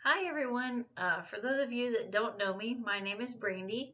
Hi, everyone. For those of you that don't know me, my name is Brandy.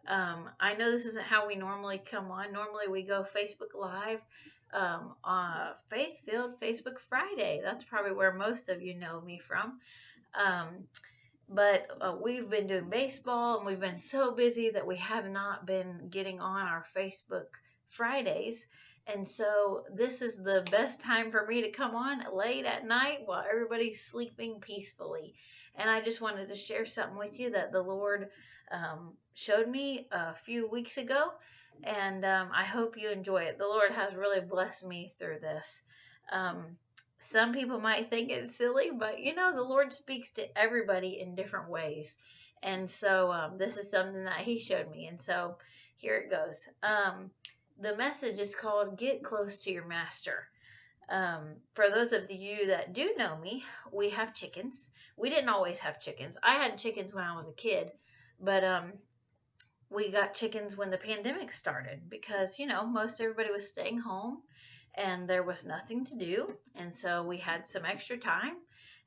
I know this isn't how we normally come on. Normally, we go Facebook Live on Faith Filled Facebook Friday. That's probably where most of you know me from. Um, but we've been doing baseball and we've been so busy that we have not been getting on our Facebook Fridays. And so this is the best time for me to come on late at night while everybody's sleeping peacefully. And I just wanted to share something with you that the Lord showed me a few weeks ago. And I hope you enjoy it. The Lord has really blessed me through this. Um, some people might think it's silly, but the Lord speaks to everybody in different ways. And so this is something that He showed me. And so here it goes. The message is called Get Close to Your Master. For those of you that do know me, we have chickens. We didn't always have chickens. I had chickens when I was a kid, but we got chickens when the pandemic started because, most everybody was staying home and there was nothing to do. And so we had some extra time.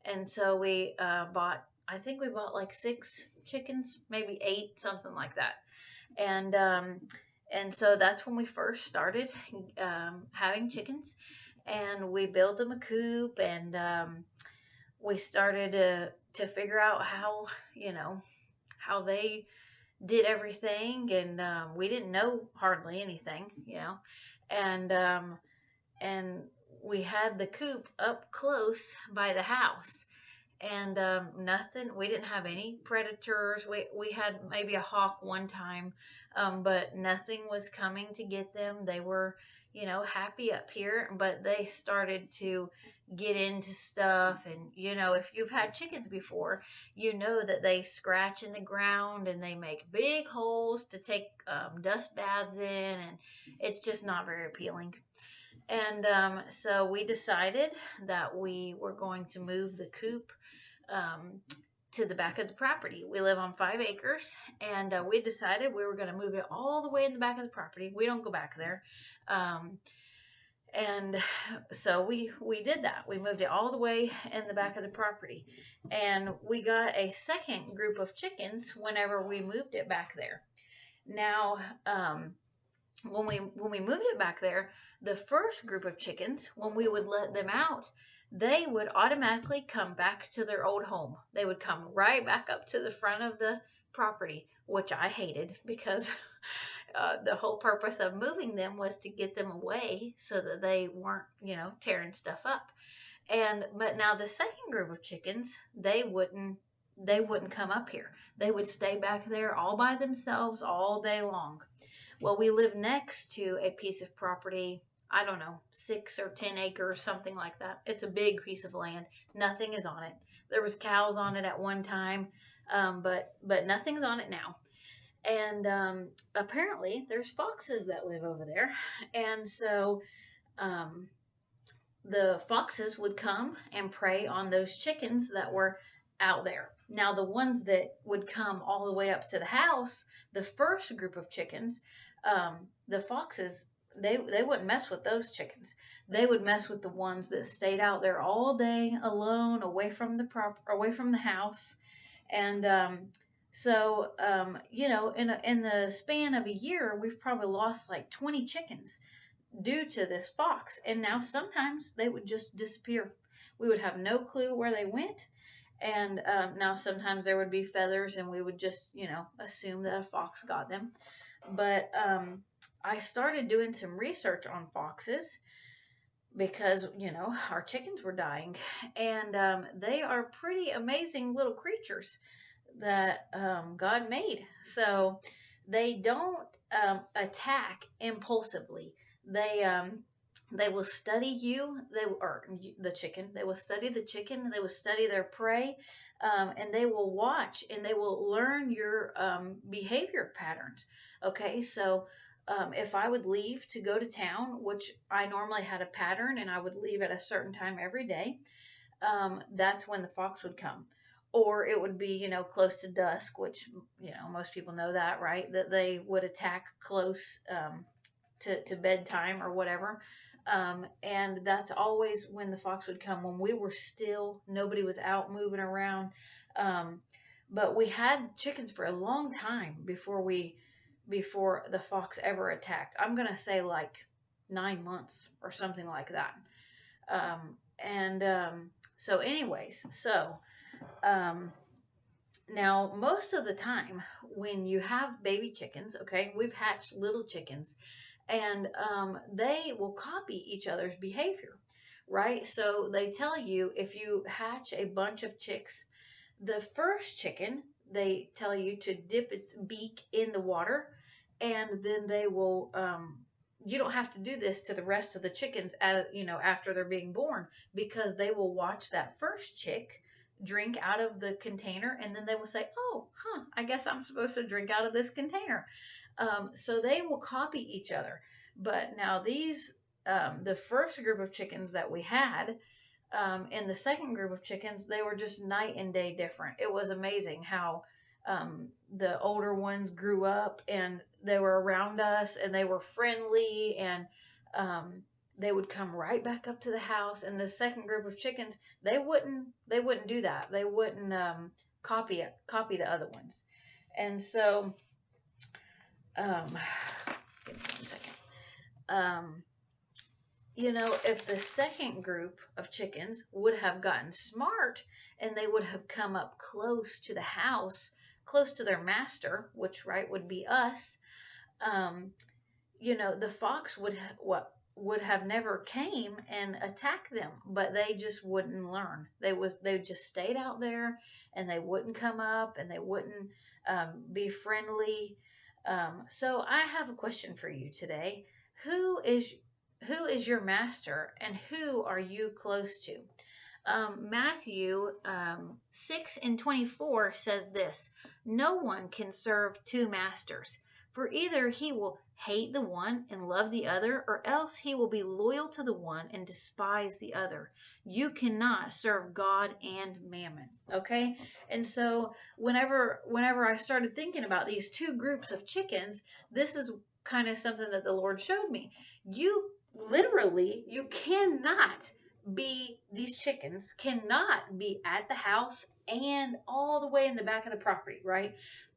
And so we I think we bought like 6 chickens, maybe 8, something like that. And, um, and so that's when we first started having chickens, and we built them a coop, and we started to figure out how they did everything, and we didn't know hardly anything. And um, and we had the coop up close by the house, and nothing. We didn't have any predators. We had maybe a hawk one time, but nothing was coming to get them. They were, happy up here, but they started to get into stuff. And if you've had chickens before, you know that they scratch in the ground and they make big holes to take dust baths in, and it's just not very appealing. And so we decided that we were going to move the coop um, to the back of the property. We live on 5 acres, and we decided we were going to move it all the way in the back of the property. We don't go back there. Um, and so we did that. We moved it all the way in the back of the property, and we got a second group of chickens whenever we moved it back there. Now, when we moved it back there, the first group of chickens, when we would let them out, they would automatically come back to their old home. They would come right back up to the front of the property, which I hated because the whole purpose of moving them was to get them away so that they weren't, tearing stuff up. And but now the second group of chickens, they wouldn't come up here. They would stay back there all by themselves all day long. Well, we live next to a piece of property, I don't know, 6 or 10 acres, something like that. It's a big piece of land. Nothing is on it. There was cows on it at one time, but nothing's on it now. And apparently, there's foxes that live over there, and so um, the foxes would come and prey on those chickens that were out there. Now, the ones that would come all the way up to the house, the first group of chickens, the foxes, they wouldn't mess with those chickens. They would mess with the ones that stayed out there all day alone, away from the house. And in the span of a year, we've probably lost like 20 chickens due to this fox. And now sometimes they would just disappear. We would have no clue where they went. And now sometimes there would be feathers, and we would just, assume that a fox got them. But I started doing some research on foxes because, our chickens were dying. And they are pretty amazing little creatures that God made. So they don't attack impulsively. They will study you. The chicken. They will study the chicken. They will study their prey, and they will watch and they will learn your behavior patterns. Okay, so. If I would leave to go to town, which I normally had a pattern, and I would leave at a certain time every day, that's when the fox would come. Or it would be, close to dusk, which, most people know that, right? That they would attack close to bedtime or whatever. And that's always when the fox would come, when we were still, nobody was out moving around. Um, but we had chickens for a long time before the fox ever attacked. I'm gonna say like 9 months or something like that. And so, anyways, um, now most of the time when you have baby chickens, okay, we've hatched little chickens, and they will copy each other's behavior, right? So they tell you, if you hatch a bunch of chicks, the first chicken, they tell you to dip its beak in the water, and then they will. You don't have to do this to the rest of the chickens, after they're being born, because they will watch that first chick drink out of the container, and then they will say, "Oh, huh, I guess I'm supposed to drink out of this container." So they will copy each other. But now the first group of chickens that we had, and the second group of chickens, they were just night and day different. It was amazing how the older ones grew up, and they were around us, and they were friendly, and um, they would come right back up to the house. And the second group of chickens, they wouldn't do that. They wouldn't copy the other ones. And so, um, give me 1 second. Um, if the second group of chickens would have gotten smart, and they would have come up close to the house, close to their master, which, right, would be us, um, the fox would have never came and attacked them, but they just wouldn't learn. They just stayed out there, and they wouldn't come up, and they wouldn't be friendly. So I have a question for you today. Who is who is your master, and who are you close to? Matthew 6:24 says this: "No one can serve two masters, for either he will hate the one and love the other, or else he will be loyal to the one and despise the other. You cannot serve God and mammon." Okay, and so whenever I started thinking about these two groups of chickens, this is kind of something that the Lord showed me. You cannot be these chickens cannot be at the house and all the way in the back of the property, right?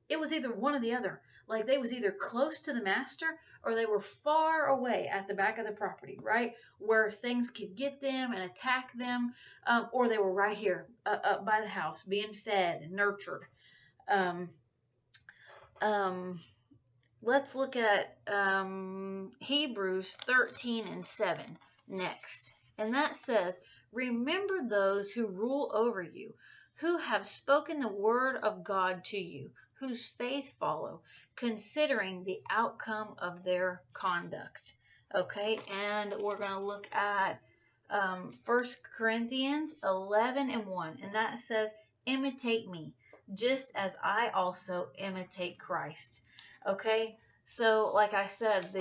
It was either one or the other. Like, they was either close to the master, or they were far away at the back of the property, right, where things could get them and attack them, or they were right here up by the house being fed and nurtured. um, um, let's look at Hebrews 13:7 next. And that says, "Remember those who rule over you, who have spoken the word of God to you, whose faith follow, considering the outcome of their conduct." Okay, and we're going to look at 1 Corinthians 11:1. And that says, "Imitate me, just as I also imitate Christ." Okay, so like I said,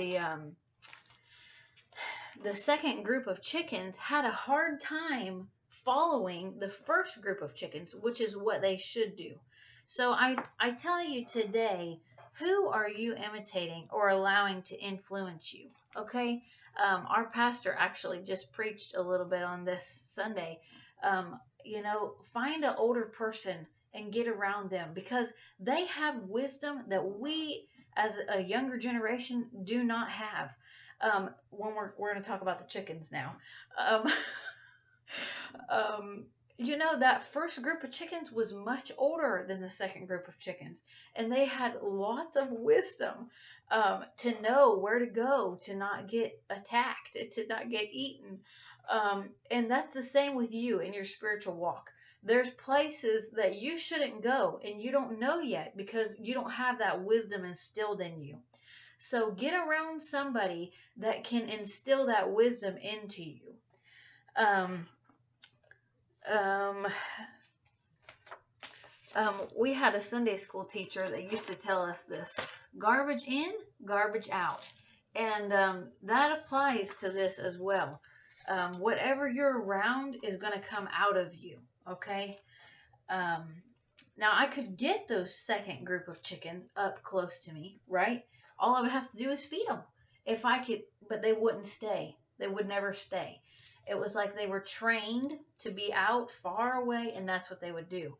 the second group of chickens had a hard time following the first group of chickens, which is what they should do. So I tell you today, who are you imitating or allowing to influence you? Okay, our pastor actually just preached a little bit on this Sunday. Find an older person and get around them, because they have wisdom that we as a younger generation do not have. When we're going to talk about the chickens now. Um, that first group of chickens was much older than the second group of chickens, and they had lots of wisdom to know where to go to not get attacked, to not get eaten. And that's the same with you in your spiritual walk. There's places that you shouldn't go, and you don't know yet because you don't have that wisdom instilled in you. So get around somebody that can instill that wisdom into you. Um, um, we had a Sunday school teacher that used to tell us this: garbage in, garbage out. And that applies to this as well. Whatever you're around is going to come out of you, okay? Now, I could get those second group of chickens up close to me, right? All I would have to do is feed them. If I could, but they wouldn't stay. They would never stay. It was like they were trained to be out far away, and that's what they would do.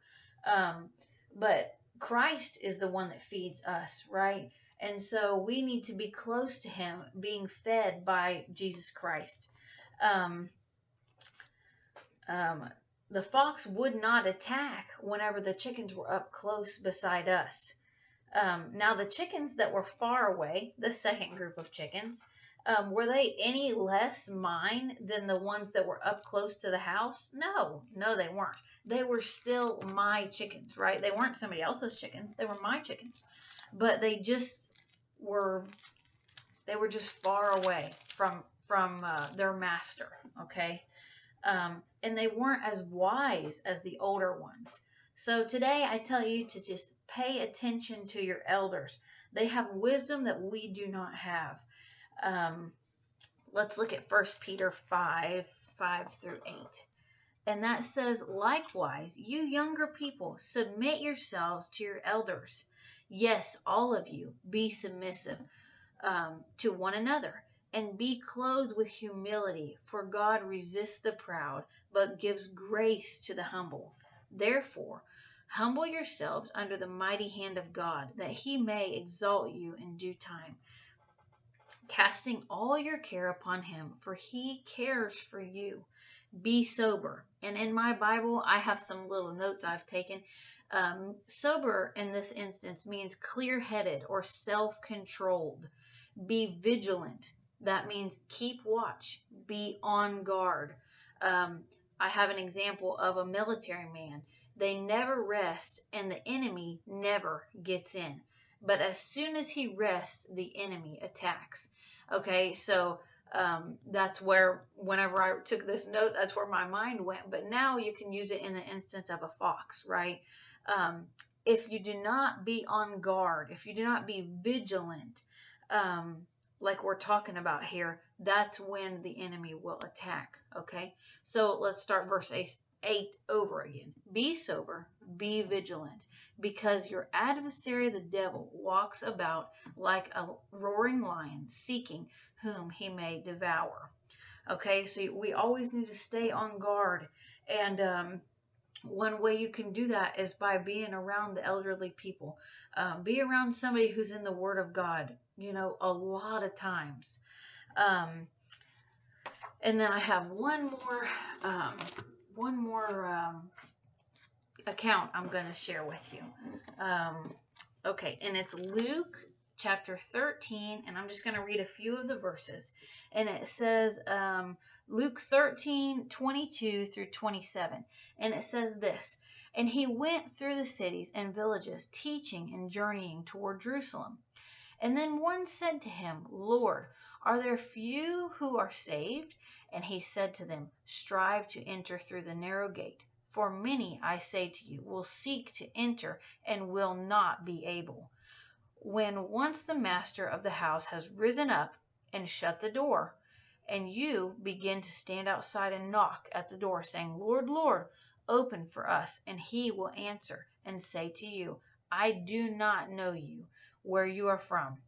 Um, but Christ is the one that feeds us, right? And so we need to be close to him, being fed by Jesus Christ. Um, um, the fox would not attack whenever the chickens were up close beside us. Now, the chickens that were far away, the second group of chickens, were they any less mine than the ones that were up close to the house? No, no, they weren't. They were still my chickens, right? They weren't somebody else's chickens. They were my chickens. But were they were just far away from their master, okay? And they weren't as wise as the older ones. So today I tell you to just pay attention to your elders. They have wisdom that we do not have. Um, let's look at 1 Peter 5 through 8. And that says, likewise, you younger people, submit yourselves to your elders. Yes, all of you, be submissive to one another, and be clothed with humility, for God resists the proud, but gives grace to the humble. Therefore, humble yourselves under the mighty hand of God, that he may exalt you in due time, casting all your care upon him, for he cares for you. Be sober. And in my Bible, I have some little notes I've taken. Sober in this instance means clear-headed or self-controlled. Be vigilant. That means keep watch. Be on guard. Um, I have an example of a military man. They never rest, and the enemy never gets in. But as soon as he rests, the enemy attacks. Okay, so that's where, whenever I took this note, that's where my mind went. But now you can use it in the instance of a fox, right? Um, if you do not be on guard, if you do not be vigilant, um, like we're talking about here, that's when the enemy will attack. Okay, so let's start verse 8 over again. Be sober, be vigilant, because your adversary, the devil, walks about like a roaring lion, seeking whom he may devour. Okay, so we always need to stay on guard. And one way you can do that is by being around the elderly people. Be around somebody who's in the Word of God, a lot of times. And then I have one more account I'm going to share with you. Okay, and it's Luke chapter 13, and I'm just going to read a few of the verses. And it says, Luke 13:22 through 27. And it says this, and he went through the cities and villages, teaching and journeying toward Jerusalem. And then one said to him, Lord, are there few who are saved? And he said to them, strive to enter through the narrow gate. For many, I say to you, will seek to enter and will not be able. When once the master of the house has risen up and shut the door, and you begin to stand outside and knock at the door, saying, Lord, Lord, open for us, and he will answer and say to you, I do not know you, where you are from.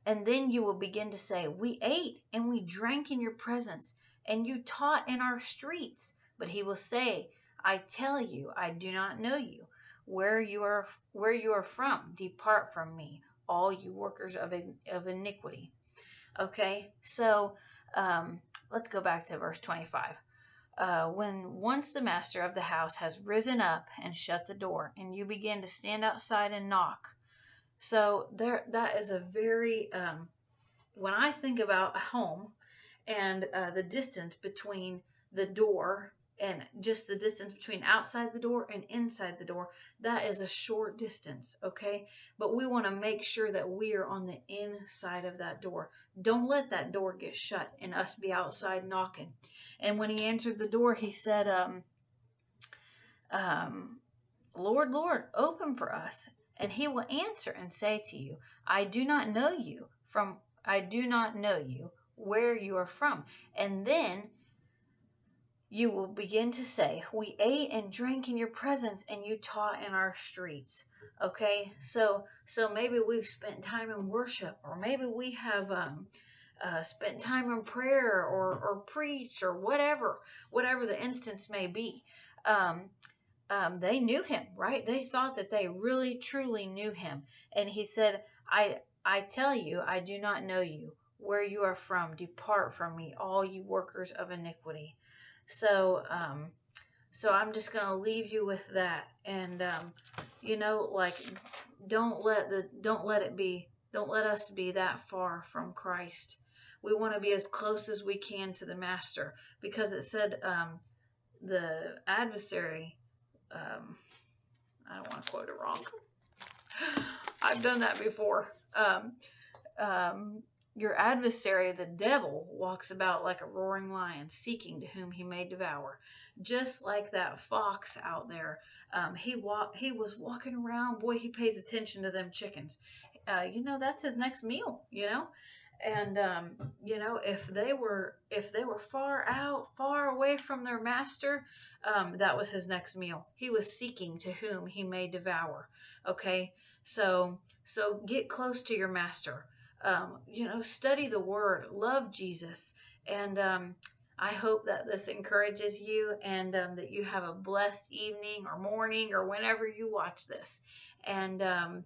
And then you will begin to say, we ate and we drank in your presence, and you taught in our streets. But he will say, I tell you, I do not know you. Where you are from, depart from me, all you workers of iniquity. Okay, so let's go back to verse 25. When once the master of the house has risen up and shut the door, and you begin to stand outside and knock. So that is a very, when I think about a home and the distance between the door and just the distance between outside the door and inside the door, that is a short distance, okay? But we want to make sure that we are on the inside of that door. Don't let that door get shut and us be outside knocking. And when he answered the door, he said, Lord, Lord, open for us. And he will answer and say to you, I do not know you, where you are from. And then you will begin to say, we ate and drank in your presence, and you taught in our streets. Okay, so maybe we've spent time in worship, or maybe we have spent time in prayer or preached or whatever the instance may be. Um, they knew him, right? They thought that they really truly knew him. And he said, I tell you, I do not know you. Where you are from, depart from me, all you workers of iniquity. So, so I'm just going to leave you with that. And, like, don't let us be that far from Christ. We want to be as close as we can to the master, because it said, the adversary, um, I don't want to quote it wrong. I've done that before. Um, your adversary, the devil, walks about like a roaring lion, seeking to whom he may devour. Just like that fox out there, he was walking around. Boy, he pays attention to them chickens. That's his next meal. And if they were far out, far away from their master, that was his next meal. He was seeking to whom he may devour. Okay, so get close to your master. Study the word, love Jesus, and I hope that this encourages you, and that you have a blessed evening or morning or whenever you watch this. And I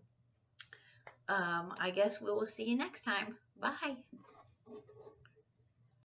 guess we will see you next time. Bye.